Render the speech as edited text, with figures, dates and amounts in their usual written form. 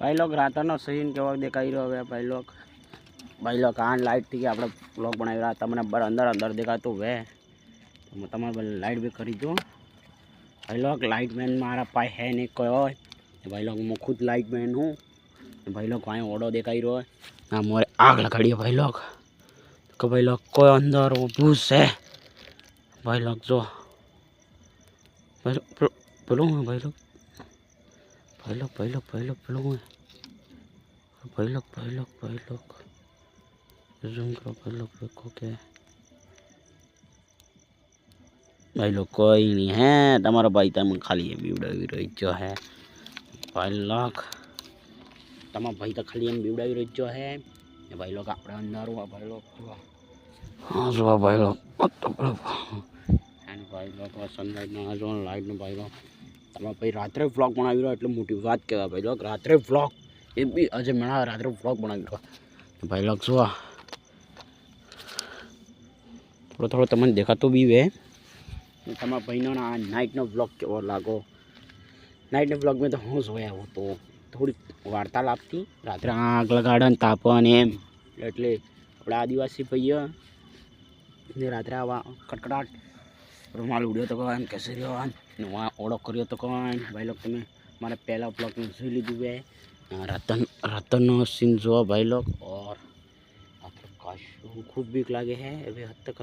भाई लोग रातनो सीन केवो देखाई रह्यो है भाई लोग आ लाइट थी આપણે વ્લોગ બનાવી રહ્યા તમને અંદર અંદર દેખાતું વે હું તમારે લાइट भी કરી दो भाई लोग लाइट मैन मारा पाए है नहीं कोई भाई लोग मैं खुद लाइट मैन हूँ भाई लोग वहाँ ओडो देखाई रहो है ना मोरे आग लगाड़ी है भाई लोग तो भाई लोग कोई अंदर ऊभू है भाई लोग जो भाई लोग पेलो है भाई लोग भाई लोग भाई लोग भाई लोग पेलो है भाई लोग भाई लोग भाई लोग जूम करो भाई लोग देखो क्या भाई लोग कोई नहीं है तमारा भाई तम खाली ये बीवड़ावी रही जो है भाई लोग तमारा भाई तो खाली एम बीवड़ावी रही जो है ये भाई लोग अपने अंदर हुआ भाई लोग हाँ जो भाई लोग भाई लोग सनलाइट में जो लाइट में भाई लोग तमारा भाई रात्रे व्लॉग बनावी रह्यो એટલે મોટી વાત કહેવાય ભાઈ लोग रात्रे व्लॉग એ બી આજે મેણા રાત્રે વ્લોગ બનાવી રહ્યો ભાઈ लोग જો थोड़ा थोड़ा तमने देखातो भी वे तमारा भाईनो ना नाइट नो व्लॉग केवो लागो नाइट नो व्लॉग में तो हूँ जोया हूँ तो थोड़ी वार्तालाप थी रात्रे आग लगाड़न तापन एम એટલે આપણા આદિવાસી ભાઈઓ ને રાત્રે આવા કટકડાટ રૂમાલ ઉડ્યો તો કોણ કેસે રહ્યો ને વहाँ ઓળો કર્યો તો કોણ ભાઈ लोग તમે મારા પહેલા વ્લોગ में જોઈ લીધું વે रतन सीन जो भाई लोग और खूब बीक लागे है अभी हद तक